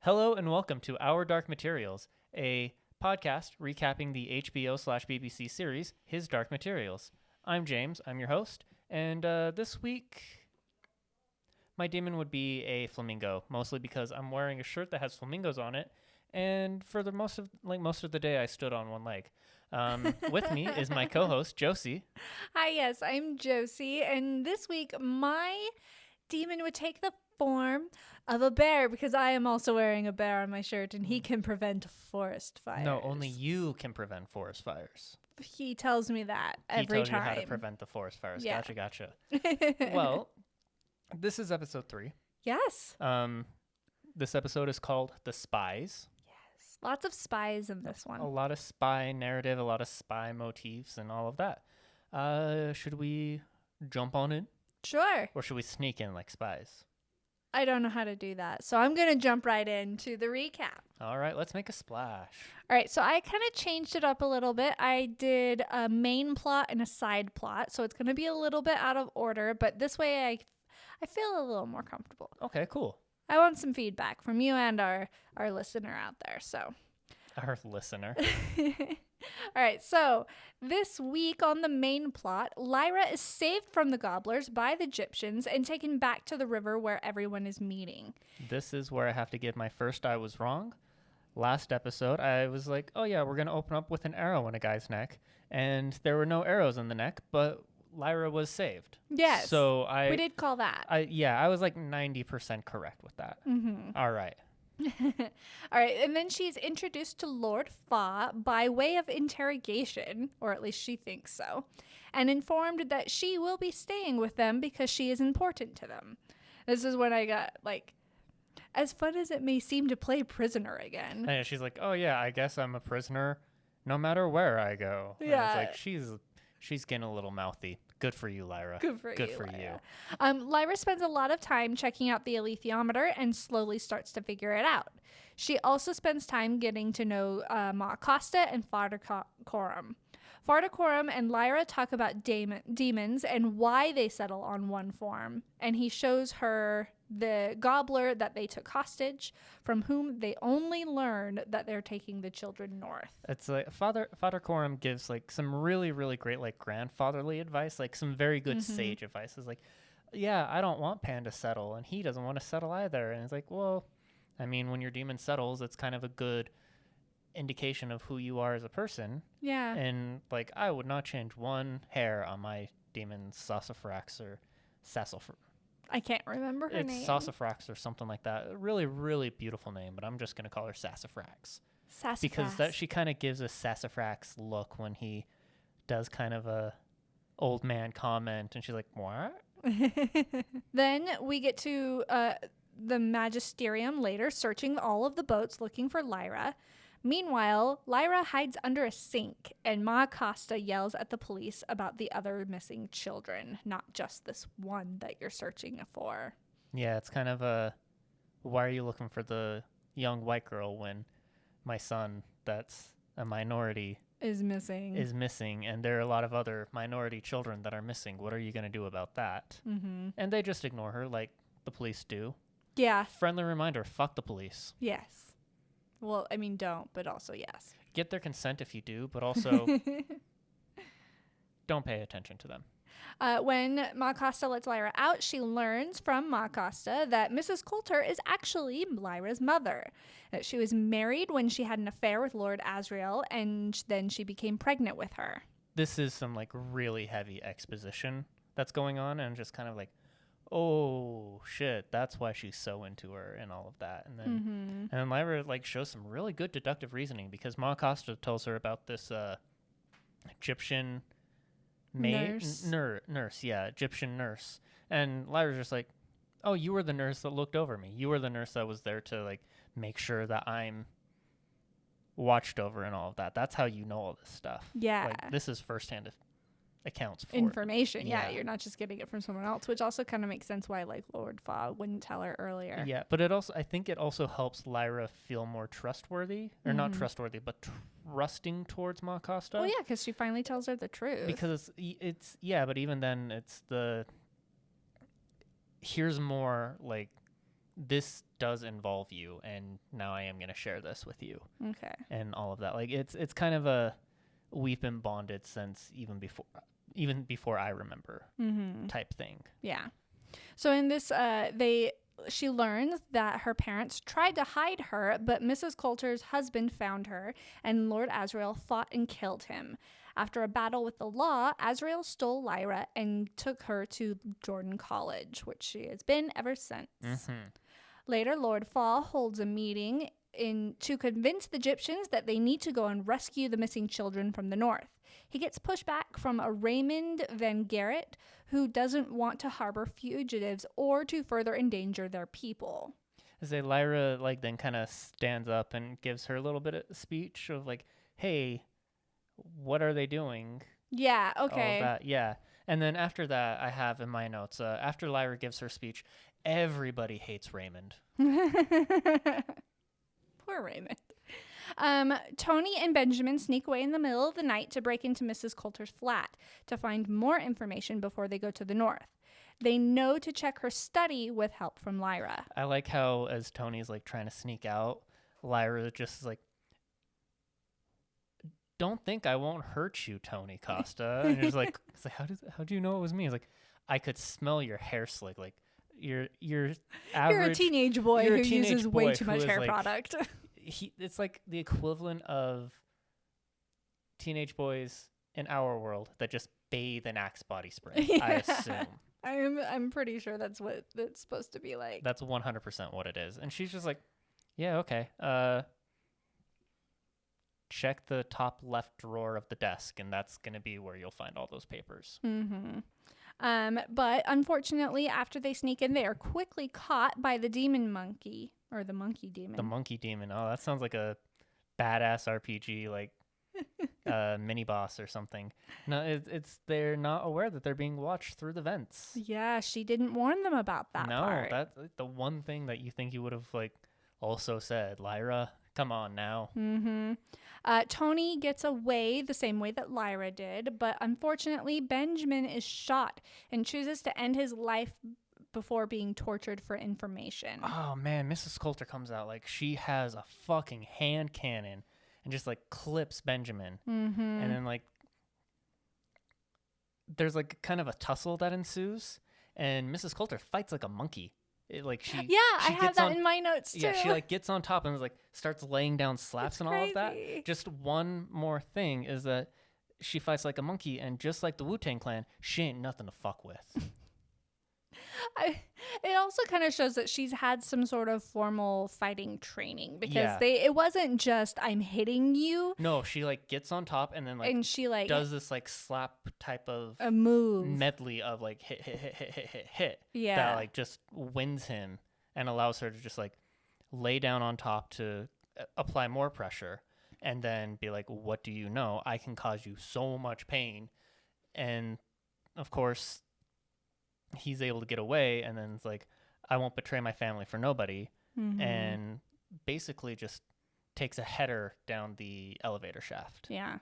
Hello and welcome to Our Dark Materials, a podcast recapping the HBO/BBC series His Dark Materials. I'm James, I'm your host, and this week my demon would be a flamingo, mostly because I'm wearing a shirt that has flamingos on it, and for the most of the day I stood on one leg. With me is my co-host Josie. Hi, yes, I'm Josie, and this week my demon would take the form of a bear because I am also wearing a bear on my shirt and he can prevent forest fires. No, only you can prevent forest fires. He tells me that every time. He tells you how to prevent the forest fires. Yeah. Gotcha. Well, this is episode 3. Yes. This episode is called The Spies. Yes. Lots of spies in this one. A lot of spy narrative, a lot of spy motifs, and all of that. Should we jump on in? Sure. Or should we sneak in like spies? I don't know how to do that, so I'm going to jump right into the recap. All right, let's make a splash. All right, so I kind of changed it up a little bit. I did a main plot and a side plot, so it's going to be a little bit out of order, but this way I feel a little more comfortable. Okay, cool. I want some feedback from you and our listener out there, so. Our listener. All right, so this week on the main plot, Lyra is saved from the gobblers by the Egyptians and taken back to the river where everyone is meeting. This is where I have to give my first I was wrong. Last episode, I was like, oh yeah, we're going to open up with an arrow in a guy's neck. And there were no arrows in the neck, but Lyra was saved. Yes. So we did call that. I was like 90% correct with that. Mm-hmm. All right. All right, and then she's introduced to Lord Fa by way of interrogation, or at least she thinks so, and informed that she will be staying with them because she is important to them. This is when I got, like, as fun as it may seem to play prisoner again. And she's like, oh yeah, I guess I'm a prisoner no matter where I go. Yeah. And it's like, she's getting a little mouthy. Good for you, Lyra. Good for you. Lyra spends a lot of time checking out the alethiometer and slowly starts to figure it out. She also spends time getting to know Ma Costa and Fardacorum. Fardacorum and Lyra talk about demons and why they settle on one form, and he shows her the gobbler that they took hostage, from whom they only learned that they're taking the children north. It's like Father Coram gives like some really, really great like grandfatherly advice, like some very good sage advice. It's like, yeah, I don't want Pan to settle, and he doesn't want to settle either. And it's like, well, I mean, when your demon settles, it's kind of a good indication of who you are as a person. Yeah. And like, I would not change one hair on my demon Sassafrax or Sassafrax. I can't remember her name. It's Sassafrax or something like that. A really, really beautiful name, but I'm just going to call her Sassafrax. Sassafrax. Because she kind of gives a Sassafrax look when he does kind of a old man comment, and she's like, what? Then we get to the magisterium later, searching all of the boats looking for Lyra. Meanwhile, Lyra hides under a sink, and Ma Costa yells at the police about the other missing children, not just this one that you're searching for. Yeah, it's kind of a, why are you looking for the young white girl when my son, that's a minority, is missing, and there are a lot of other minority children that are missing. What are you going to do about that? Mm-hmm. And they just ignore her like the police do. Yeah. Friendly reminder, fuck the police. Yes. Well, I mean, don't, but also yes. Get their consent if you do, but also don't pay attention to them. When Ma Costa lets Lyra out, she learns from Ma Costa that Mrs. Coulter is actually Lyra's mother. That she was married when she had an affair with Lord Asriel, and then she became pregnant with her. This is some like really heavy exposition that's going on, and just kind of like, oh shit, that's why she's so into her and all of that. And then Lyra like shows some really good deductive reasoning, because Ma Costa tells her about this Egyptian Egyptian nurse. And Lyra's just like, oh, you were the nurse that looked over me. You were the nurse that was there to like make sure that I'm watched over and all of that. That's how you know all this stuff. Yeah. Like, this is firsthand accounts for information. Yeah, you're not just getting it from someone else, which also kind of makes sense why like Lord Fa wouldn't tell her earlier. Yeah, but I think it also helps Lyra feel more trustworthy, or not trustworthy, but trusting towards Ma Costa. Well, yeah, because she finally tells her the truth. Because it's but even then it's here's more like this does involve you, and now I am going to share this with you. Okay. And all of that. Like it's kind of a we've been bonded since even before I remember type thing. Yeah. So in this, she learns that her parents tried to hide her, but Mrs. Coulter's husband found her, and Lord Asriel fought and killed him. After a battle with the law, Asriel stole Lyra and took her to Jordan College, which she has been ever since. Later, Lord Fall holds a meeting to convince the Egyptians that they need to go and rescue the missing children from the north. He gets pushback from a Raymond Van Garrett, who doesn't want to harbor fugitives or to further endanger their people. As Lyra then kind of stands up and gives her a little bit of speech of hey, what are they doing? Yeah, okay. All of that, yeah. And then after that, I have in my notes, after Lyra gives her speech, everybody hates Raymond. Poor Raymond. Tony and Benjamin sneak away in the middle of the night to break into Mrs. Coulter's flat to find more information before they go to the north. They know to check her study with help from Lyra. I like how as Tony's trying to sneak out, Lyra just is don't think I won't hurt you, Tony Costa. And it's it's how do you know it was me? It's I could smell your hair slick. You're average. You're a teenage boy who uses way too much hair product. It's the equivalent of teenage boys in our world that just bathe in Axe body spray. Yeah. I assume. I'm pretty sure that's what it's supposed to be like. That's 100% what it is. And she's just yeah, okay. Check the top left drawer of the desk, and that's going to be where you'll find all those papers. But unfortunately, after they sneak in, they are quickly caught by the demon monkey, or the monkey demon. The monkey demon. Oh, that sounds like a badass RPG, mini boss or something. No, they're not aware that they're being watched through the vents. Yeah, she didn't warn them about that part. No, that's the one thing that you think you would have also said, Lyra. Come on now. Tony gets away the same way that Lyra did, but unfortunately, Benjamin is shot and chooses to end his life before being tortured for information. Oh, man. Mrs. Coulter comes out she has a fucking hand cannon and just clips Benjamin. And then there's kind of a tussle that ensues, and Mrs. Coulter fights like a monkey. I have that in my notes too. Yeah, she gets on top and starts laying down slaps and all of that. Just one more thing is that she fights like a monkey, and just like the Wu-Tang Clan, she ain't nothing to fuck with. It also kind of shows that she's had some sort of formal fighting training, because it wasn't just I'm hitting you. No, she gets on top and then and she does this slap type of a move medley of hit. Yeah, that just wins him and allows her to just lay down on top to apply more pressure, and then be what do you know? I can cause you so much pain. And of course, he's able to get away, and then it's I won't betray my family for nobody, and basically just takes a header down the elevator shaft. Yeah.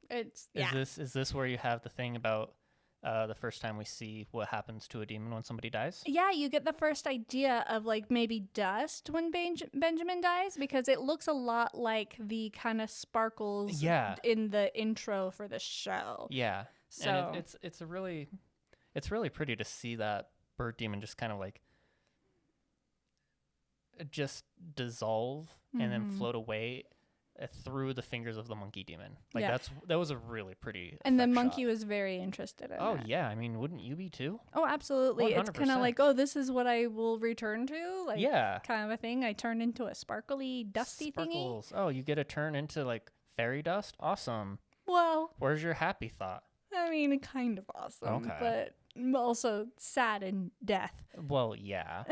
Is this where you have the thing about the first time we see what happens to a demon when somebody dies? Yeah, you get the first idea of maybe dust when Benjamin dies, because it looks a lot like the kind of sparkles in the intro for the show. Yeah. So and it's really pretty to see that bird demon just kind of just dissolve and then float away through the fingers of the monkey demon. That was a really pretty and the monkey shot. Was very interested in it. Yeah, I mean, wouldn't you be too? Oh, absolutely. 100%. It's kind of this is what I will return to, kind of a thing. I turn into a sparkly dusty Sparkles. Thingy. Oh, you get to turn into fairy dust? Awesome. Well, where's your happy thought? I mean, kind of awesome, but also sad in death. Well, yeah.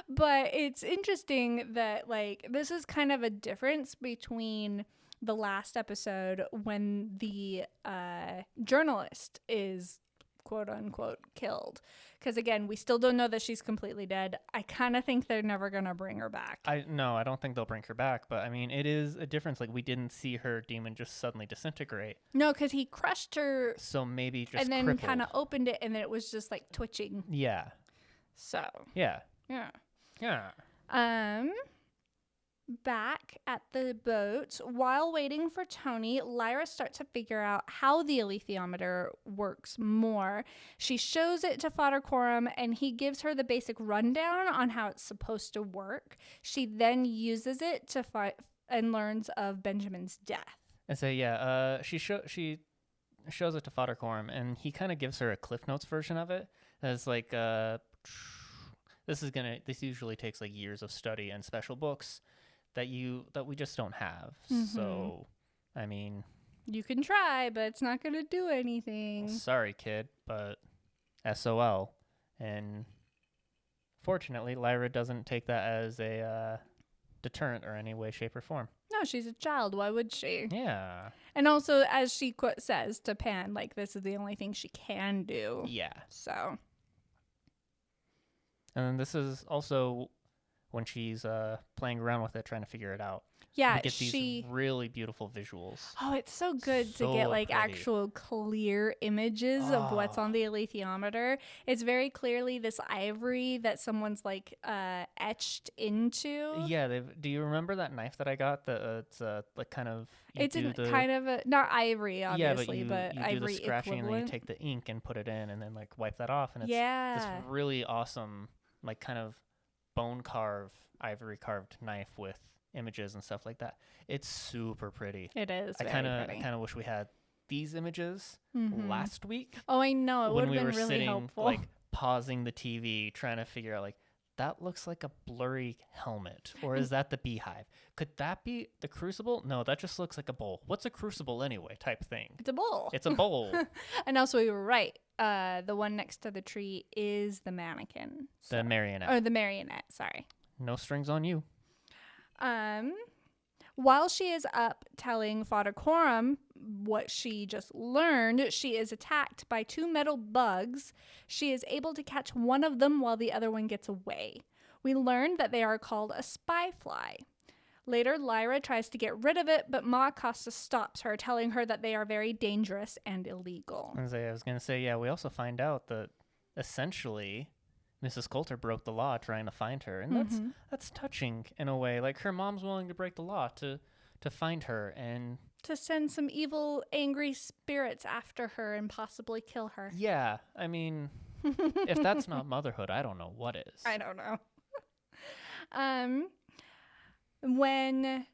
But it's interesting that this is kind of a difference between the last episode when the journalist is quote unquote killed, because again, we still don't know that she's completely dead. I kind of think they're never gonna bring her back. I don't think they'll bring her back, but I mean, it is a difference. We didn't see her demon just suddenly disintegrate. No, because he crushed her, so maybe just and then crippled. kind of opened it, and then it was just twitching. Yeah. So, Yeah. yeah. Yeah. Back at the boat, while waiting for Tony, Lyra starts to figure out how the alethiometer works more. She shows it to Father Coram, and he gives her the basic rundown on how it's supposed to work. She then uses it to find and learns of Benjamin's death. And so she shows it to Father Coram, and he kind of gives her a Cliff Notes version of it. It's like this usually takes like years of study and special books that we just don't have. So, I mean, you can try, but it's not going to do anything. Sorry, kid, but SOL. And fortunately, Lyra doesn't take that as a deterrent or any way, shape, or form. No, she's a child. Why would she? Yeah. And also, as she says to Pan, like, this is the only thing she can do. Yeah. So. And then this is also when she's playing around with it, trying to figure it out. Yeah, we get these really beautiful visuals. Oh, it's so good to get like pretty. actual clear images of what's on the alethiometer. It's very clearly this ivory that someone's like etched into. Yeah, do you remember that knife that I got? It's like kind of. It's kind of not ivory, obviously, yeah, but you ivory do the scratching equivalent. and then you take the ink and put it in, and then like wipe that off, and it's this really awesome, like kind of ivory carved knife with images and stuff like that. It's super pretty. It is. I kind of wish we had these images last week. Oh, I know. It would have been really sitting, helpful. Like pausing the TV, trying to figure out like that looks like a blurry helmet, or is that the beehive? Could that be the crucible? No, that just looks like a bowl. What's a crucible anyway? Type thing. It's a bowl. It's a bowl. And also, we were right. The one next to the tree is the mannequin. The marionette. Or the marionette. Sorry. No strings on you. While she is up telling Father Coram what she just learned, she is attacked by two metal bugs. She is able to catch one of them while the other one gets away. We learn that they are called a spy fly. Later, Lyra tries to get rid of it, but Ma Costa stops her, telling her that they are very dangerous and illegal. I was going to say, yeah, we also find out that essentially Mrs. Coulter broke the law trying to find her, and that's touching in a way. Like her mom's willing to break the law to find her and to send some evil, angry spirits after her and possibly kill her. Yeah, I mean, if that's not motherhood, I don't know what is. I don't know. When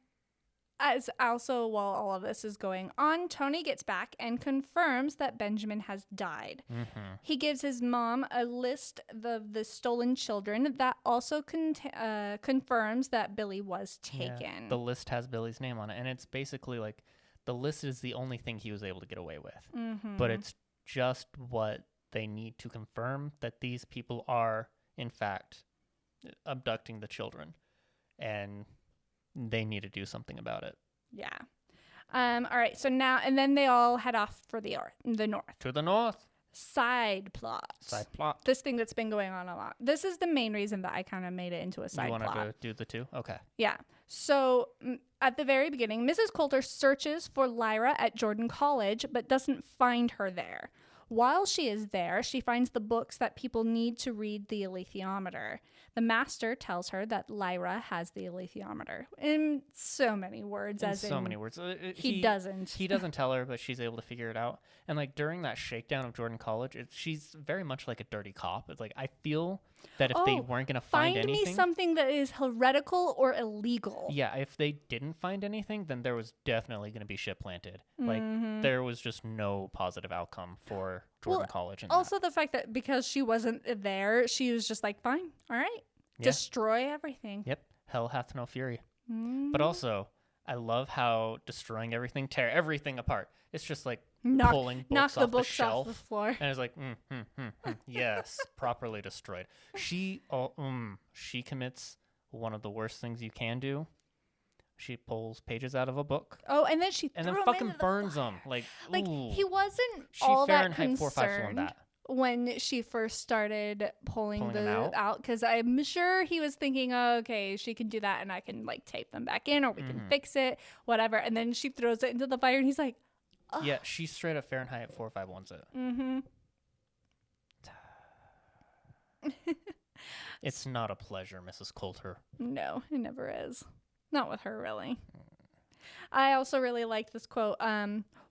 As also, while all of this is going on, Tony gets back and confirms that Benjamin has died. Mm-hmm. He gives his mom a list of the stolen children that also confirms that Billy was taken. Yeah, the list has Billy's name on it, and it's basically like the list is the only thing he was able to get away with. Mm-hmm. But it's just what they need to confirm that these people are, in fact, abducting the children, and they need to do something about it. Yeah. All right. So now, and then they all head off for the north. To the north. Side plot. This thing that's been going on a lot. This is the main reason that I kind of made it into a side plot. You wanted to do the two? Okay. Yeah. So at the very beginning, Mrs. Coulter searches for Lyra at Jordan College, but doesn't find her there. While she is there, she finds the books that people need to read the alethiometer. The master tells her that Lyra has the alethiometer. In so many words. Many words. He doesn't. He doesn't tell her, but she's able to figure it out. And like during that shakedown of Jordan College, she's very much like a dirty cop. It's like, I feel that if they weren't going to find anything. Find me something that is heretical or illegal. Yeah, if they didn't find anything, then there was definitely going to be shit planted. Like, there was just no positive outcome for Jordan College. Also, the fact that because she wasn't there, she was just like, fine, all right, destroy everything. Yep, hell hath no fury. But also, I love how destroying everything, tear everything apart. It's just like pulling books off the shelf. Off the floor. And it's like, yes, properly destroyed. She commits one of the worst things you can do. She pulls pages out of a book. Oh, and then fucking burns them. Like ooh. He wasn't She all that Fahrenheit 451 concerned that. when she first started pulling them out, because I'm sure he was thinking, oh, okay, she can do that, and I can like tape them back in, or we can fix it, whatever. And then she throws it into the fire, and he's like, ugh. Yeah, she straight up Fahrenheit 451's it. It's not a pleasure, Mrs. Coulter. No, it never is. Not with her, really. I also really like this quote.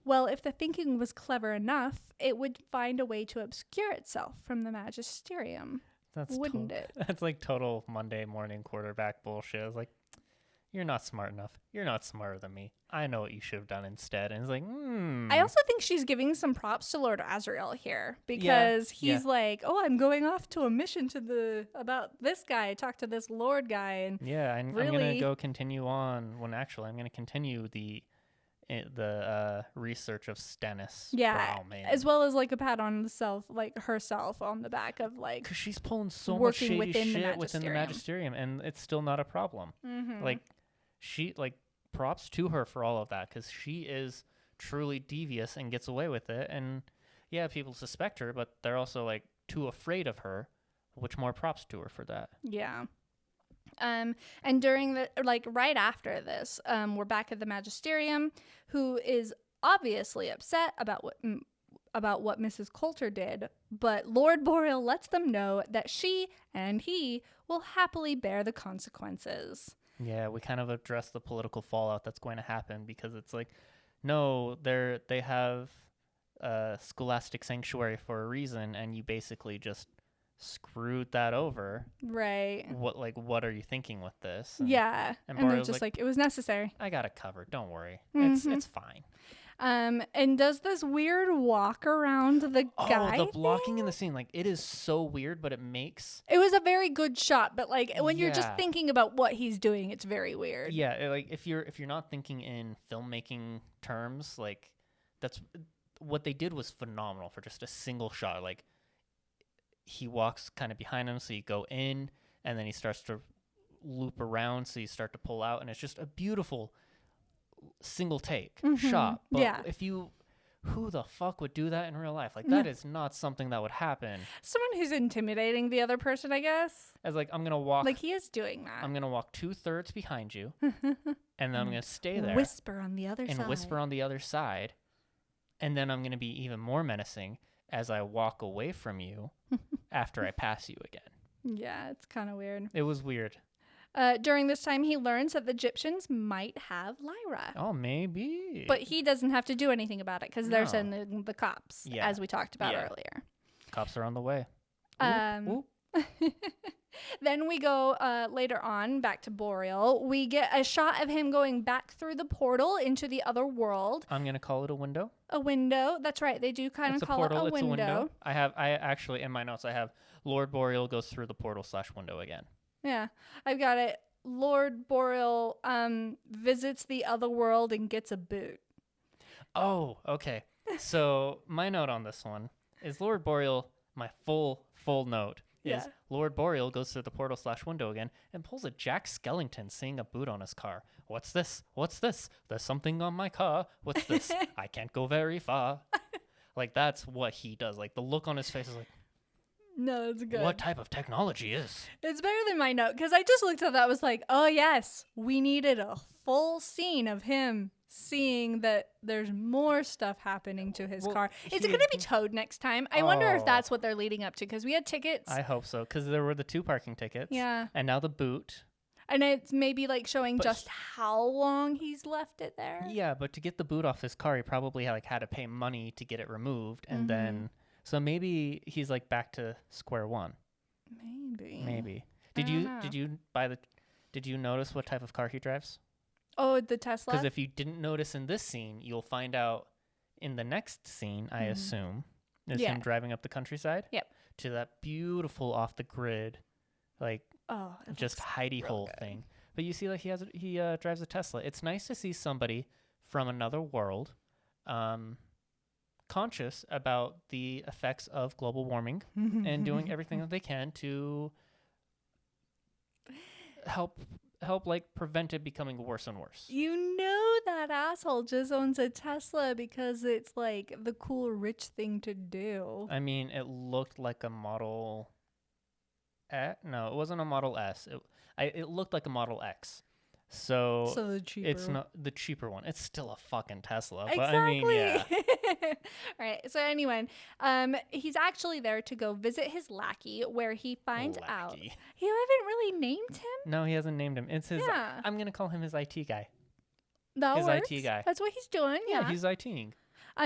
Well, if the thinking was clever enough, it would find a way to obscure itself from the magisterium. Wouldn't it? That's like total Monday morning quarterback bullshit. It's like, you're not smart enough. You're not smarter than me. I know what you should have done instead. And it's like, I also think she's giving some props to Lord Azrael here because he's like, oh, I'm going off to a mission about this guy, talk to this Lord guy. And I'm going to go continue on when actually I'm going to continue the research of Stennis. Yeah, as well as like a pat on herself on the back of like, because she's pulling so much shady shit within the magisterium, and it's still not a problem. Like, she props to her for all of that because she is truly devious and gets away with it. And yeah, people suspect her, but they're also like too afraid of her, which more props to her for that. Yeah. And during right after this, we're back at the magisterium, who is obviously upset about what Mrs. Coulter did, but Lord Boreal lets them know that she and he will happily bear the consequences. Yeah, we kind of address the political fallout that's going to happen because it's like, no, they have a scholastic sanctuary for a reason, and you basically just screwed that over. Right. What are you thinking with this? And they're just like, it was necessary. I got it covered. Don't worry. It's fine. And does this weird walk around the guy. Oh, the blocking in the scene, like, it is so weird, but it was a very good shot, but like when you're just thinking about what he's doing, it's very weird. Yeah, like if you're not thinking in filmmaking terms, like that's what they did was phenomenal for just a single shot. Like, he walks kind of behind him, so you go in, and then he starts to loop around, so you start to pull out, and it's just a beautiful single take shot. But who the fuck would do that in real life? Like, that is not something that would happen. Someone who's intimidating the other person, I guess. As like, I'm gonna walk, like he is doing that. I'm gonna walk 2/3 behind you, and then I'm gonna stay there, whisper on the other side, and then I'm gonna be even more menacing as I walk away from you after I pass you again. Yeah, it's kind of weird. It was weird. During this time, he learns that the Egyptians might have Lyra. Oh, maybe. But he doesn't have to do anything about it because they're sending the cops, as we talked about earlier. Cops are on the way. Ooh. Then we go later on back to Boreal. We get a shot of him going back through the portal into the other world. I'm going to call it a window. A window. That's right. They do kind of call it a window. It's a window. I actually, in my notes, I have Lord Boreal goes through the portal /window again. Yeah, I've got it. Lord Boreal visits the other world and gets a boot. Oh, okay. So my note on this one is Lord Boreal, my full note is Lord Boreal goes through the portal /window again and pulls a Jack Skellington seeing a boot on his car. What's this? There's something on my car. What's this? I can't go very far. Like, that's what he does. Like, the look on his face is like, no, it's good. What type of technology is? It's better than my note because I just looked at that. I was like, oh, yes, we needed a full scene of him seeing that there's more stuff happening to his car. Is it going to be towed next time? I wonder if that's what they're leading up to because we had tickets. I hope so because there were the 2 parking tickets. Yeah. And now the boot. And it's maybe like showing just how long he's left it there. Yeah, but to get the boot off his car, he probably had to pay money to get it removed, and then. So maybe he's like back to square one. Maybe. Did you notice what type of car he drives? Oh, the Tesla? Because if you didn't notice in this scene, you'll find out in the next scene, I assume, is him driving up the countryside. Yep. To that beautiful off the grid, like just hidey hole thing. But you see, like he drives a Tesla. It's nice to see somebody from another world, conscious about the effects of global warming and doing everything that they can to help like prevent it becoming worse and worse. You know that asshole just owns a Tesla because it's like the cool rich thing to do. I mean, it looked like a Model No, it wasn't a Model S. It looked like a Model X. So the cheaper. it's not the cheaper one. It's still a fucking Tesla. But Exactly. I mean, yeah. Right. So anyway, he's actually there to go visit his lackey, where he finds out. Lackey. You haven't really named him. No, he hasn't named him. It's his. Yeah. I'm gonna call him his IT guy. That His works. IT guy. That's what he's doing. Yeah. He's ITing.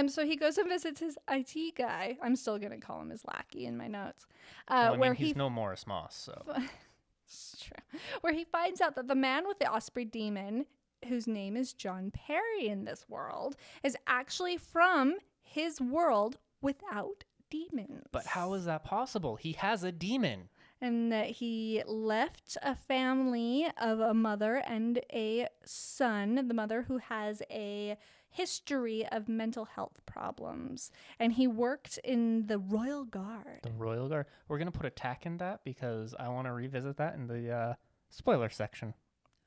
So he goes and visits his IT guy. I'm still gonna call him his lackey in my notes. Well, I mean, where he's no Morris Moss, so. It's true. Where he finds out that the man with the osprey demon, whose name is John Perry in this world, is actually from his world without demons. But how is that possible? He has a demon. And that he left a family of a mother and a son, the mother who has a history of mental health problems. And he worked in the Royal Guard. The Royal Guard. We're going to put a tack in that because I want to revisit that in the spoiler section.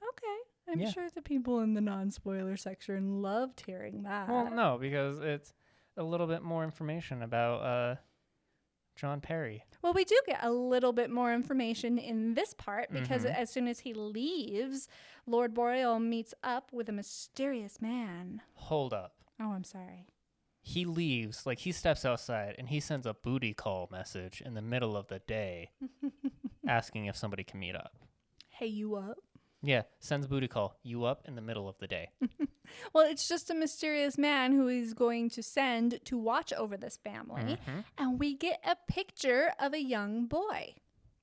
Okay. I'm Yeah. sure the people in the non-spoiler section loved hearing that. Well, no, because it's a little bit more information about John Perry. Well, we do get a little bit more information in this part because Mhm. as soon as he leaves, Lord Boreal meets up with a mysterious man. Hold up. Oh, I'm sorry. He leaves, like he steps outside and he sends a booty call message in the middle of the day asking if somebody can meet up. Hey, you up? Yeah, sends booty call. You up in the middle of the day. Well, it's just a mysterious man who he's going to send to watch over this family. Mhm. And we get a picture of a young boy.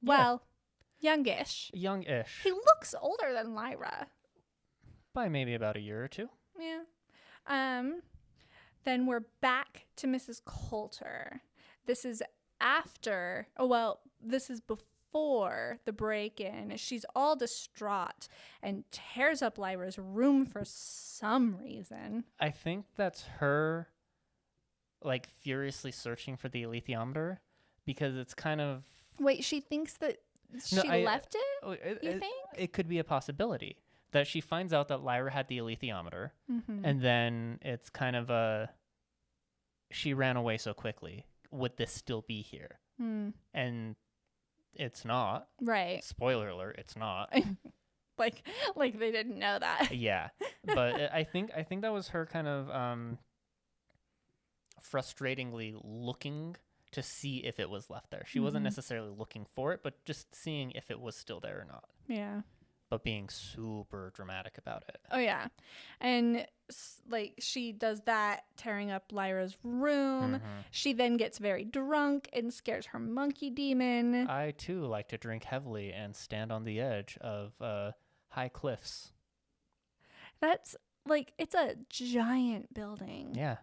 Well, youngish. Young-ish. He looks older than Lyra. By maybe about a year or two. Yeah. Then we're back to Mrs. Coulter. This is after, this is before the break-in. She's all distraught and tears up Lyra's room for some reason. I think that's her, like, furiously searching for the alethiometer because it's kind of... Wait, she thinks that she left it? Oh, You think? It could be a possibility that she finds out that Lyra had the alethiometer, and then it's kind of a... She ran away so quickly. Would this still be here? And it's not. Right. Spoiler alert, it's not. like they didn't know that. Yeah. But I think that was her kind of frustratingly looking to see if it was left there. She wasn't necessarily looking for it, but just seeing if it was still there or not. Yeah. But being super dramatic about it. Oh, yeah. And, like, she does that, tearing up Lyra's room. She then gets very drunk and scares her monkey demon. I, too, like to drink heavily and stand on the edge of high cliffs. That's, like, it's a giant building. Yeah.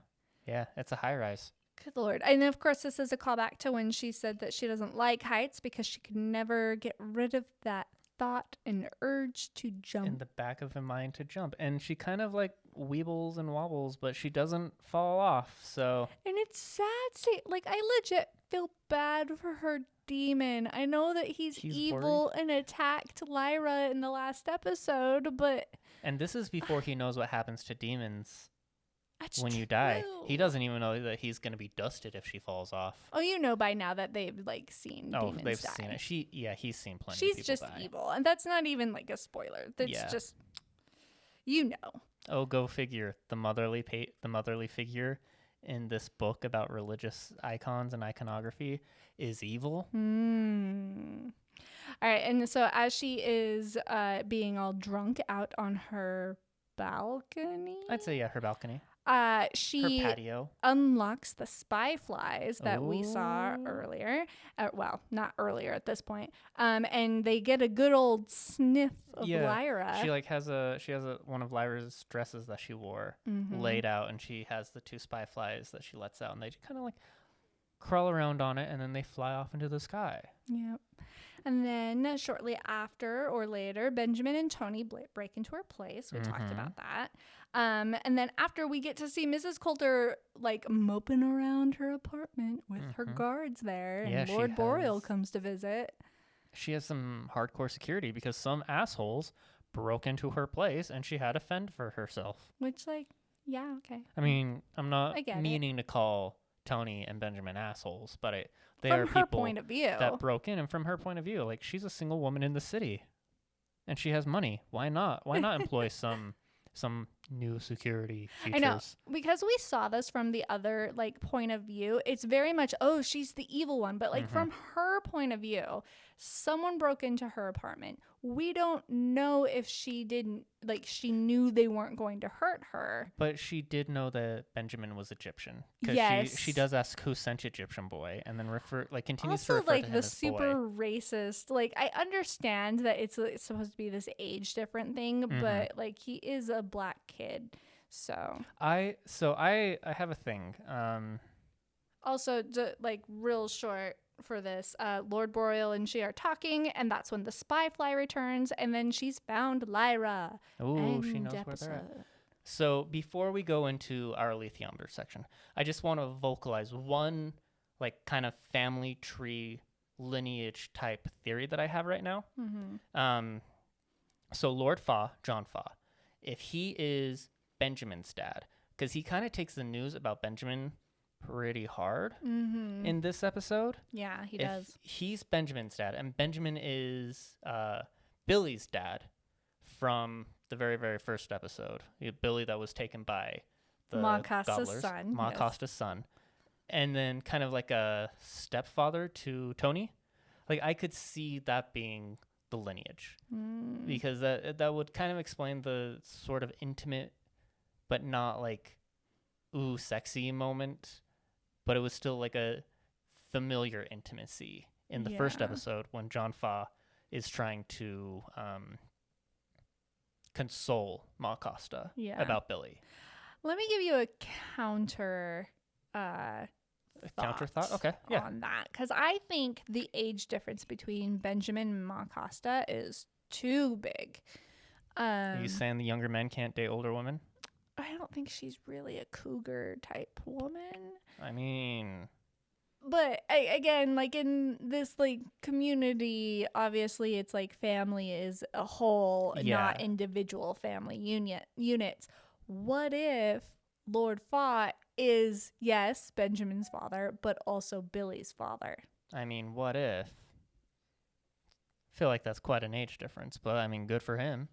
Yeah, it's a high-rise. Good Lord. And, of course, this is a callback to when she said that she doesn't like heights because she could never get rid of that thought and urge to jump. In the back of her mind to jump. And she kind of, like, weebles and wobbles, but she doesn't fall off, so... And it's sad. Like, I legit feel bad for her demon. I know that he's evil and attacked Lyra in the last episode, but... And this is before he knows what happens to demons That's when you die. He doesn't even know that he's going to be dusted if she falls off. Oh, you know by now that they've, like, seen demons they've die. seen it. He's seen plenty of She's people just die. evil, and that's not even, like, a spoiler. That's just... You know. Oh, go figure. The motherly figure in this book about religious icons and iconography is evil. All right, and so as she is being all drunk out on her balcony, I'd say, yeah, her balcony. she Her patio. unlocks the spy flies that we saw earlier. Well, not earlier at this point. And they get a good old sniff of Lyra. She has one of Lyra's dresses that she wore laid out, and she has the two spy flies that she lets out, and they just kind of like crawl around on it, and then they fly off into the sky. Yep. And then shortly after or later, Benjamin and Tony break into her place. We talked about that. And then after, we get to see Mrs. Coulter, like, moping around her apartment with her guards there. And Lord Boreal comes to visit. She has some hardcore security because some assholes broke into her place and she had to fend for herself. Which, like, yeah, okay. I mean, I'm not meaning to call Tony and Benjamin assholes, but they are people point of view that broke in. And from her point of view, like, she's a single woman in the city. and she has money. Why not? Why not employ some new security features? I know, because we saw this from the other like point of view. It's very much, oh, she's the evil one, but like from her point of view, someone broke into her apartment. We don't know if she didn't, like, she knew they weren't going to hurt her. But she did know that Benjamin was Egyptian. Yes. She does ask who sent Egyptian boy, and then continues to Also, refer like to him the as super boy. racist. Like, I understand that it's supposed to be this age different thing, but like he is a black kid, so. I have a thing. Also, like real short for this, Lord Boreal and she are talking, and that's when the spy fly returns, and then she's found Lyra. Oh, she knows where they're at. So before we go into our alethiometer section, I just want to vocalize one like kind of family tree lineage type theory that I have right now. So Lord Fa, John Fa, if he is Benjamin's dad, because he kind of takes the news about Benjamin pretty hard in this episode. Yeah, he If does. he's Benjamin's dad, and Benjamin is Billy's dad from the very, very first episode. Billy that was taken by the Ma Costa's gobblers, son, Ma yes. Costa's son. And then kind of like a stepfather to Tony. Like, I could see that being the lineage. Because that would kind of explain the sort of intimate, but not like, ooh, sexy moment. But it was still like a familiar intimacy in the first Yeah. episode when John Fa is trying to console Ma Costa Yeah. about Billy. Let me give you a counter Counter thought? Okay. Yeah. on that, because I think the age difference between Benjamin and Ma Costa is too big. Are you saying the younger men can't date older women? I don't think she's really a cougar type woman. I mean, But again, like in this like community, obviously it's like family is a whole, Yeah. not individual family units. What if Lord Fa is, yes, Benjamin's father, but also Billy's father? I mean, what if? I feel like that's quite an age difference, but I mean, good for him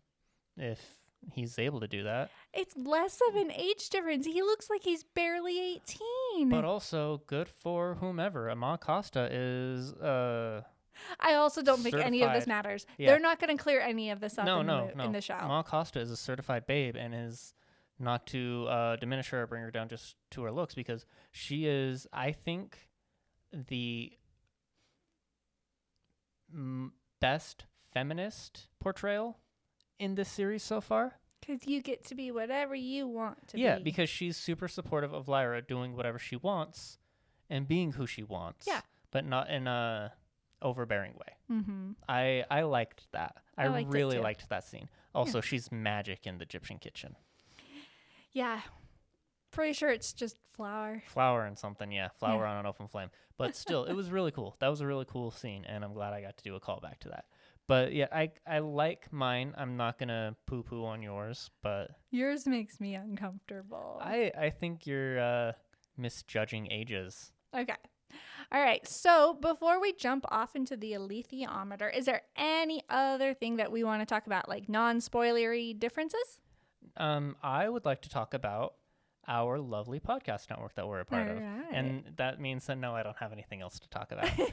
if he's able to do that. It's less of an age difference. He looks like he's barely 18. But also good for whomever. Ma Costa is I also don't think any of this certified- matters. Yeah. They're not going to clear any of this up no. in the show. Ma Costa is a certified babe, and is not to diminish her or bring her down just to her looks, because she is, I think, the best feminist portrayal in this series so far. Because you get to be whatever you want to be. Yeah, because she's super supportive of Lyra doing whatever she wants and being who she wants. Yeah. But not in a overbearing way. Mm-hmm. I liked that. I liked it really too. liked that scene. Also, she's magic in the Egyptian kitchen. Yeah. Pretty sure it's just flour. Flour and something, yeah. Flour on an open flame. But still, it was really cool. That was a really cool scene, and I'm glad I got to do a callback to that. But yeah, I like mine. I'm not going to poo-poo on yours, but Yours makes me uncomfortable. I think you're misjudging ages. Okay. All right. So before we jump off into the alethiometer, is there any other thing that we want to talk about, like non-spoilery differences? I would like to talk about our lovely podcast network that we're a part of. Alright. And that means that no, I don't have anything else to talk about. All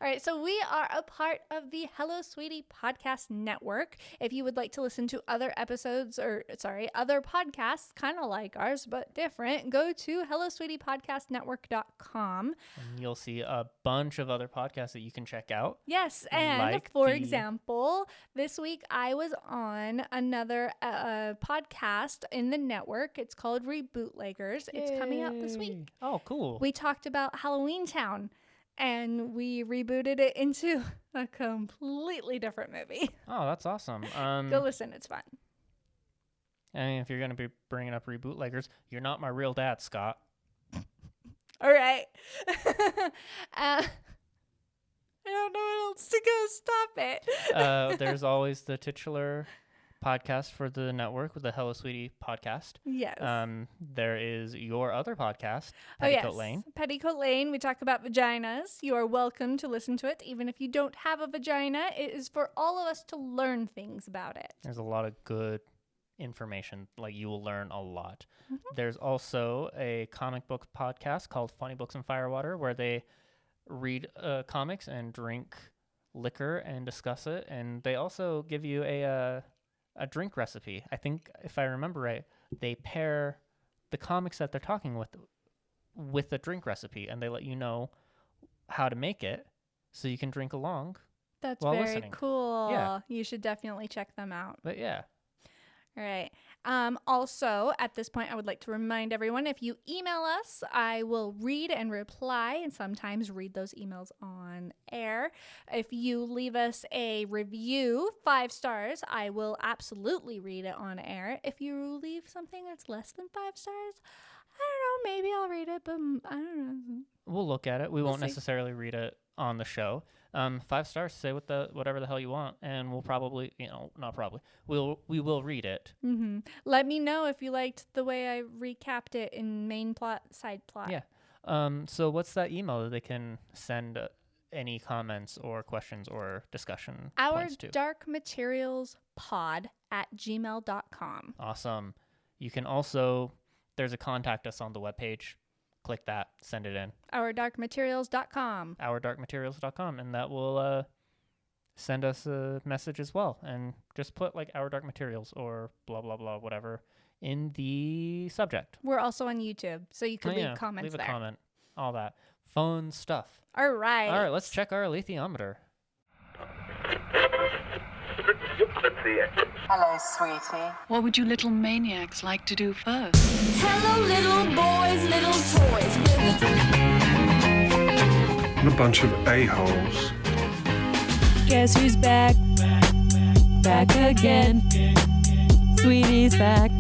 right, so we are a part of the Hello Sweetie podcast network. If you would like to listen to other episodes, other podcasts kind of like ours but different, go to hellosweetiepodcastnetwork.com. And you'll see a bunch of other podcasts that you can check out. Yes, and Like for the- example, this week I was on another podcast in the network. It's called Rebootleggers. It's coming out this week. Yay. Oh, cool. We talked about Halloween Town, and we rebooted it into a completely different movie. Oh, that's awesome. Go listen, it's fun. I mean, if you're going to be bringing up Rebootleggers, you're not my real dad, Scott. All right. I don't know what else to go. Stop it. There's always the titular podcast for the network with the Hello Sweetie podcast. Yes. There is your other podcast, Oh, yes. Petticoat Lane. Petticoat Lane. We talk about vaginas. You are welcome to listen to it, even if you don't have a vagina. It is for all of us to learn things about it. There's a lot of good information. Like, you will learn a lot. There's also a comic book podcast called Funny Books and Firewater, where they read comics and drink liquor and discuss it. And they also give you a drink recipe. I think, if I remember right, they pair the comics that they're talking with a drink recipe, and they let you know how to make it so you can drink along. That's while very listening. cool. Yeah. You should definitely check them out. But yeah. All right. Also, at this point, I would like to remind everyone, if you email us, I will read and reply and sometimes read those emails on air. If you leave us a review, 5 stars, I will absolutely read it on air. If you leave something that's less than 5 stars, I don't know, maybe I'll read it, but I don't know. We'll look at it. We won't see. necessarily read it on the show. 5 stars, say whatever the hell you want, and we'll probably, not probably, we will read it. Mm-hmm. Let me know if you liked the way I recapped it in main plot, side plot. Yeah. So what's that email that they can send any comments or questions or discussion points to? ourdarkmaterialspod@gmail.com. Awesome. You can also, there's a contact us on the webpage. Click that, send it in. ourdarkmaterials.com. ourdarkmaterials.com, and that will send us a message as well. And just put like Our Dark Materials or blah, blah, blah, whatever in the subject. We're also on YouTube, so you can leave comments leave there. a comment, all that fun stuff. All right. All right, let's check our alethiometer. Hello, sweetie. What would you little maniacs like to do first? Hello, little boys, little toys. What a bunch of a-holes. Guess who's back? Back again. Sweetie's back.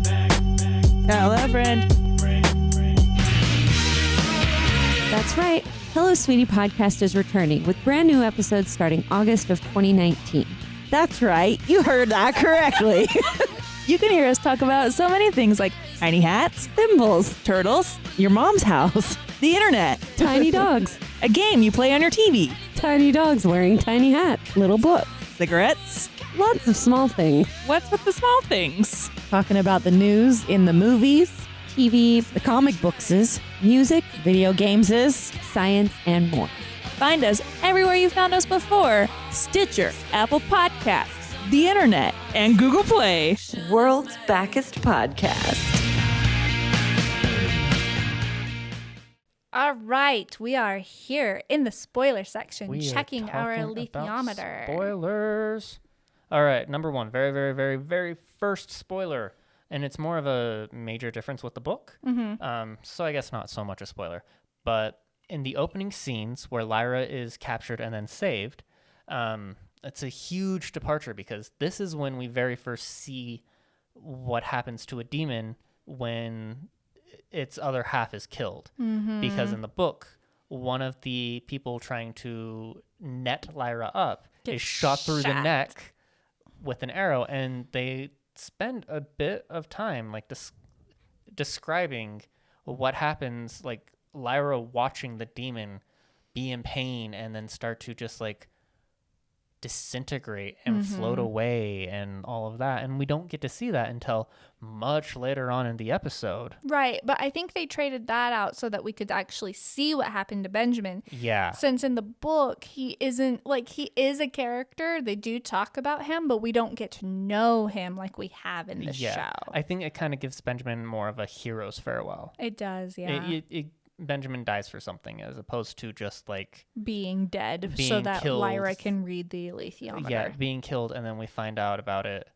Tell a friend. That's right. Hello, Sweetie podcast is returning with brand new episodes starting August of 2019. That's right. You heard that correctly. You can hear us talk about so many things like tiny hats, Thimbles, turtles, your mom's house, the internet, tiny dogs, a game you play on your TV, tiny dogs wearing tiny hats, little books, cigarettes. lots of small things, What's with the small things? Talking about the news in the movies, TV, the comic bookses, music, video gameses. science, and more. Find us everywhere you found us before. Stitcher, Apple Podcasts, the internet, and Google Play. World's Backest Podcast. All right. We are here in the spoiler section, We are checking our talking about alethiometer. Spoilers. All right, number 1, very, very, very, very first spoiler, and it's more of a major difference with the book. So I guess not so much a spoiler, but in the opening scenes where Lyra is captured and then saved, it's a huge departure because this is when we very first see what happens to a demon when its other half is killed. Because in the book, one of the people trying to net Lyra up is shot through the neck with an arrow, and they spend a bit of time like describing what happens, like Lyra watching the demon be in pain and then start to just like disintegrate and float away and all of that, and we don't get to see that until much later on in the episode. Right, but I think they traded that out so that we could actually see what happened to Benjamin. Yeah. Since in the book, he isn't, like, he is a character. They do talk about him, but we don't get to know him like we have in the show. I think it kind of gives Benjamin more of a hero's farewell. It does, yeah. Benjamin dies for something as opposed to just like Being dead so being that killed. Lyra can read the alethiometer. Yeah, being killed, and then we find out about it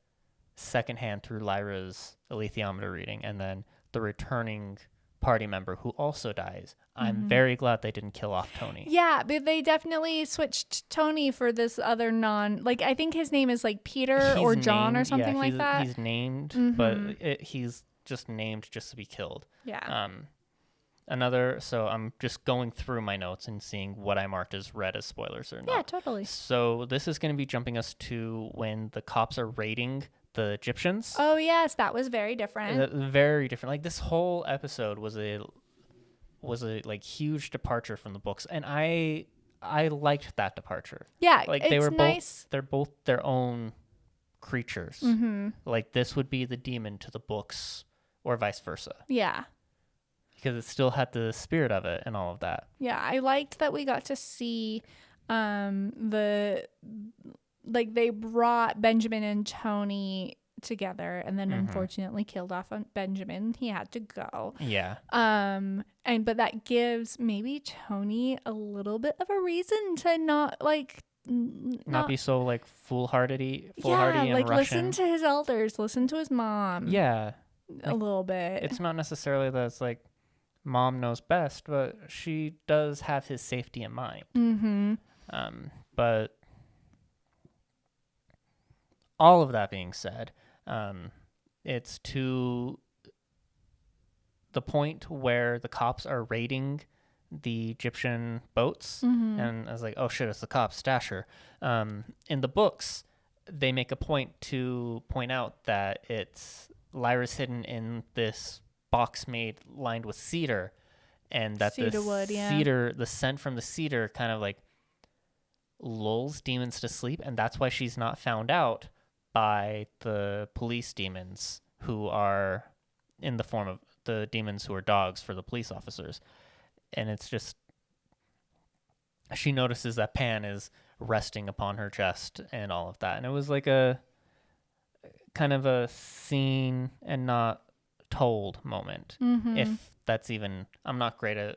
secondhand through Lyra's alethiometer reading, and then the returning party member who also dies. I'm very glad they didn't kill off Tony. Yeah, but they definitely switched Tony for this other like, I think his name is like Peter or John or something like that. He's named, but he's just named just to be killed. Yeah. So I'm just going through my notes and seeing what I marked as read as spoilers or not. Yeah, totally. So this is going to be jumping us to when the cops are raiding the Egyptians. Oh yes, that was very different. Very different. Like this whole episode was a like huge departure from the books, and I liked that departure. Yeah, Like it's they were nice. they're both their own creatures. Mm-hmm. Like this would be the demon to the books, or vice versa, Yeah. because it still had the spirit of it and all of that. Yeah, I liked that we got to see the like they brought Benjamin and Tony together and then unfortunately killed off on Benjamin. He had to go. Yeah. But that gives maybe Tony a little bit of a reason to not like Not be so like foolhardy yeah, and like Russian. listen to his elders, listen to his mom. Yeah. A little bit. It's not necessarily that it's like mom knows best, but she does have his safety in mind. Mm-hmm. But all of that being said, it's to the point where the cops are raiding the Egyptian boats, and I was like, oh shit, it's the cops, stash her. In the books, they make a point to point out that it's Lyra's hidden in this box lined with cedar, and that Cedar the wood, yeah. cedar, the scent from the cedar kind of like lulls demons to sleep, and that's why she's not found out by the police demons, who are in the form of the demons who are dogs for the police officers. And it's just, she notices that Pan is resting upon her chest and all of that, and it was like a kind of a seen and not told moment. If that's even, I'm not great at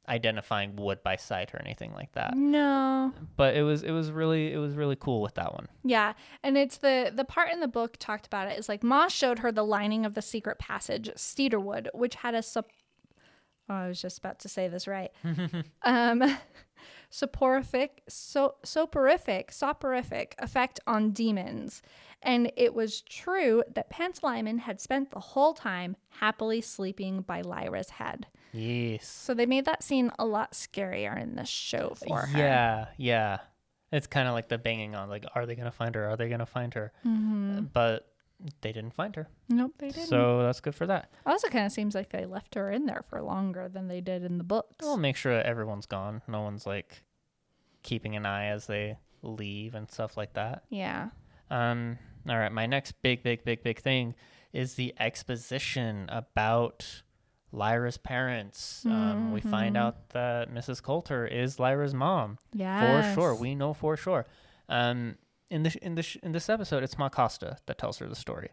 identifying wood by sight or anything like that. No. But it was really cool with that one. Yeah, and it's the part in the book talked about it is like Ma showed her the lining of the secret passage, cedarwood, which had a I was just about to say this right. Soporific effect on demons. And it was true that Pantalaimon had spent the whole time happily sleeping by Lyra's head. Yes. So they made that scene a lot scarier in the show for her. Yeah. It's kind of like the banging on, like, are they going to find her? Are they going to find her? But they didn't find her. Nope, they didn't. So that's good for that. Also kind of seems like they left her in there for longer than they did in the books. We'll make sure that everyone's gone. No one's like keeping an eye as they leave and stuff like that. Yeah. All right, my next big thing is the exposition about Lyra's parents. We find out that Mrs. Coulter is Lyra's mom. Yes. For sure. We know for sure. In this episode, it's Ma Costa that tells her the story.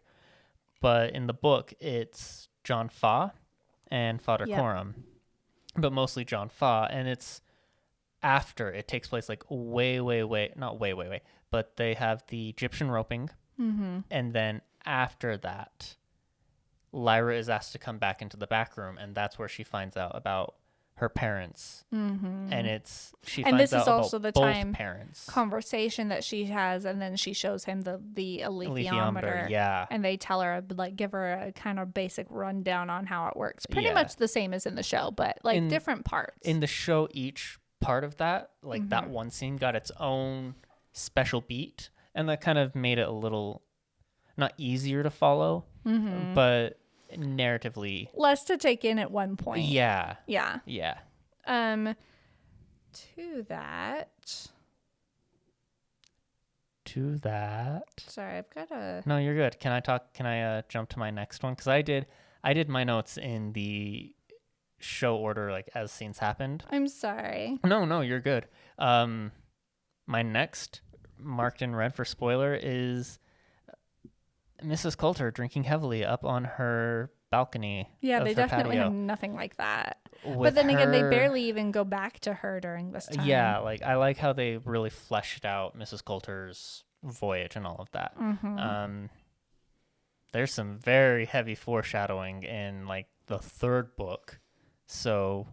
But in the book, it's John Fa and Father Coram. But mostly John Fa, and it's after it takes place, like not way, but they have the Egyptian roping, and then after that, Lyra is asked to come back into the back room, and that's where she finds out about her parents, and she finds this out is also about the both time parents. conversation that she has, and then she shows him the alethiometer. Yeah. And they tell her, like, give her a kind of basic rundown on how it works. Pretty much the same as in the show, but like different parts. In the show, each part of that, like that one scene, got its own special beat, and that kind of made it a little not easier to follow, but narratively less to take in at one point. Yeah. To that. Sorry, I've got a. No, you're good. Can I jump to my next one? Because I did my notes in the show order, like as scenes happened. I'm sorry. No, you're good. My next marked in red for spoiler is Mrs. Coulter drinking heavily up on her balcony. Yeah, of they her definitely patio. have nothing like that. With but then again, they her- barely even go back to her during this time. Yeah, like I like how they really fleshed out Mrs. Coulter's voyage and all of that. There's some very heavy foreshadowing in like the third book. So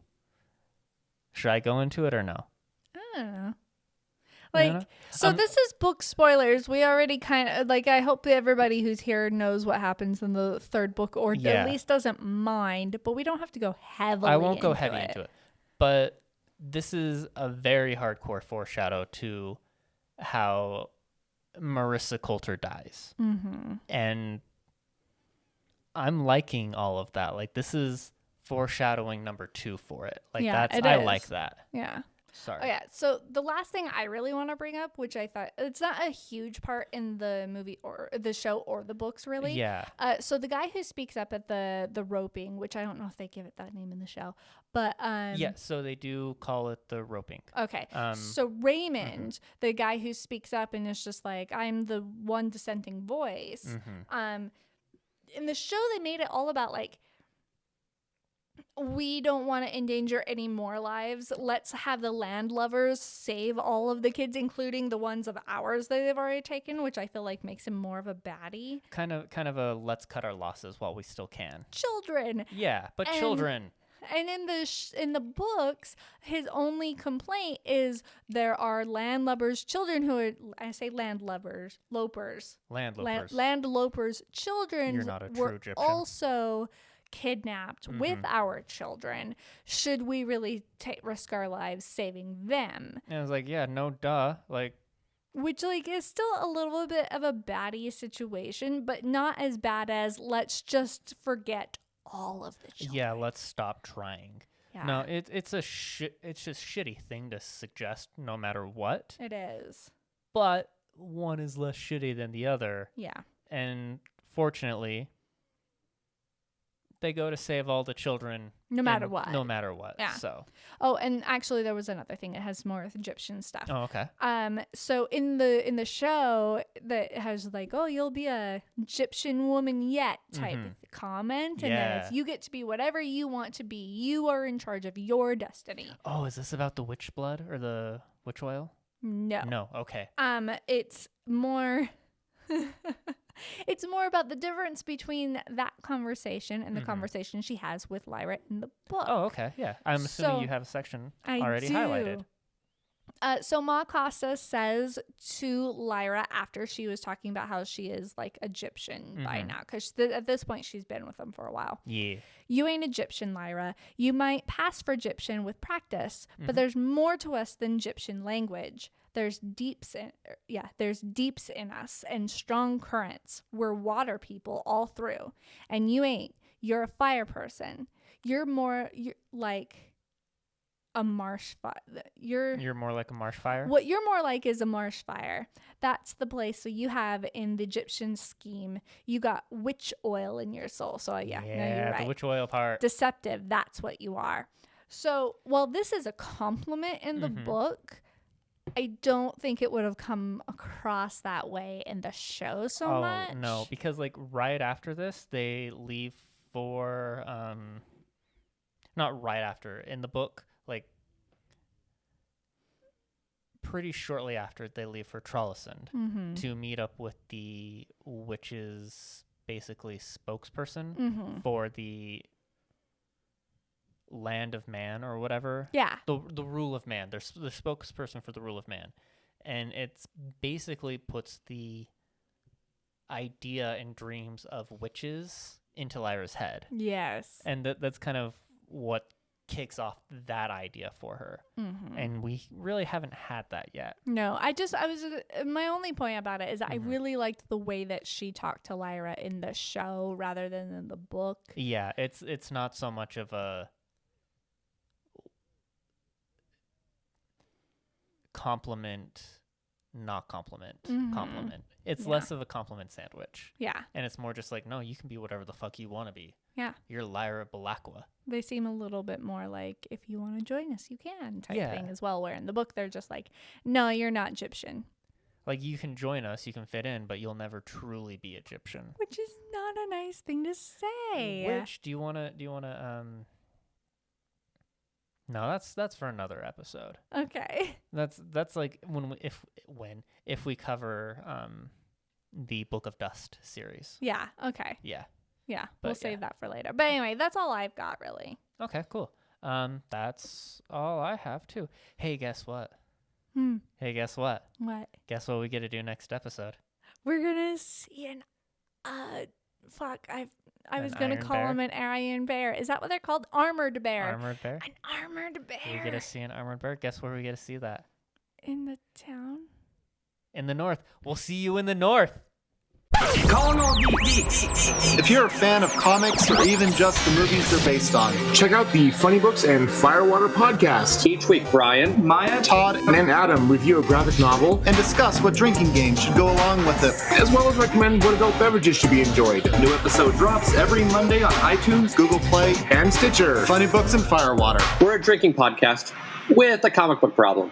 should I go into it or no? I don't know. I don't Like, know. so this is book spoilers. We already kind of, like, I hope that everybody who's here knows what happens in the third book, or Yeah. at least doesn't mind, but we don't have to go heavily I won't go into heavy into it. But this is a very hardcore foreshadow to how Marissa Coulter dies. Mm-hmm. And I'm liking all of that. Like, this is foreshadowing number 2 for it. Like, Yeah, it I is. like that. Yeah. Sorry. Oh, yeah. So the last thing I really want to bring up, which I thought it's not a huge part in the movie or the show or the books, really. Yeah. So the guy who speaks up at the roping, which I don't know if they give it that name in the show, but Yeah, so they do call it the roping. Okay. So Raymond, the guy who speaks up and is just like, I'm the one dissenting voice. In the show, they made it all about like, we don't want to endanger any more lives. Let's have the landlubbers save all of the kids, including the ones of ours that they've already taken, which I feel like makes him more of a baddie. Kind of a let's cut our losses while we still can. Children. Yeah, but And- children. And in the books, his only complaint is there are landlubbers, children who are, I say landlubbers, lopers. Landlopers. Landlopers' children You're not a true were Egyptian. also kidnapped with our children. Should we really risk our lives saving them? And I was like, yeah, no duh. Like, Which like is still a little bit of a baddie situation, but not as bad as let's just forget all of the children. yeah, let's stop trying. Yeah. No, it's it's just shitty thing to suggest no matter what. It is. But one is less shitty than the other. Yeah. And fortunately, they go to save all the children No matter what. No matter what. Yeah. So. Oh, and actually there was another thing. It has more Egyptian stuff. Oh, okay. So in the show that has like, oh, you'll be a Egyptian woman yet type comment, and then Yeah. if you get to be whatever you want to be, you are in charge of your destiny. Oh, is this about the witch blood or the witch oil? No. No. Okay. It's more it's more about the difference between that conversation and the conversation she has with Lyra in the book. Oh, okay. Yeah. I'm assuming So, you have a section I already do. highlighted. So Ma Costa says to Lyra after she was talking about how she is like Egyptian by now, because at this point she's been with them for a while. Yeah. You ain't Egyptian, Lyra. You might pass for Egyptian with practice, but there's more to us than Egyptian language. There's deeps in us and strong currents. We're water people all through. And you ain't. You're a fire person. You're like a marsh fire. You're more like a marsh fire. What you're more like is a marsh fire. That's the place. So you have in the Egyptian scheme, you got witch oil in your soul. So yeah, no, you're right. The witch oil part. Deceptive. That's what you are. So while this is a compliment in the book, I don't think it would have come across that way in the show so much. Oh, no, because like right after this, they leave for not right after in the book, like pretty shortly after they leave for Trollesund to meet up with the witch's basically spokesperson for the land of man or whatever. Yeah. The rule of man. They're the spokesperson for the rule of man. And it's basically puts the idea and dreams of witches into Lyra's head. Yes. And that's kind of what kicks off that idea for her. And we really haven't had that yet. No, my only point about it is I really liked the way that she talked to Lyra in the show rather than in the book. Yeah, it's not so much of a compliment, not compliment, compliment. It's less of a compliment sandwich. Yeah. And it's more just like, no, you can be whatever the fuck you want to be. Yeah. You're Lyra Balakwa. They seem a little bit more like, if you want to join us, you can type Yeah. thing as well. Where in the book, they're just like, no, you're not Egyptian. Like, you can join us, you can fit in, but you'll never truly be Egyptian. Which is not a nice thing to say. Which do you want to No, that's for another episode. Okay. That's like if we cover the Book of Dust series. Yeah. Okay. Yeah. Yeah. But, We'll save yeah. that for later. But anyway, that's all I've got really. Okay, cool. That's all I have too. Hey, guess what? Hey, guess what? What? Guess what we get to do next episode? We're gonna see an I was An gonna iron call bear? them an iron bear. Is that what they're called? Armored bear. Armored bear? An armored bear. We get to see an armored bear. Guess where we get to see that? In the town. in the north. We'll see you in the north. If you're a fan of comics or even just the movies they're based on, check out the Funny Books and Firewater podcast. Each week, Brian, Maya, Todd, and Adam review a graphic novel and discuss what drinking games should go along with it, as well as recommend what adult beverages should be enjoyed. New episode drops every Monday on iTunes, Google Play, and Stitcher. Funny Books and Firewater. We're a drinking podcast with a comic book problem.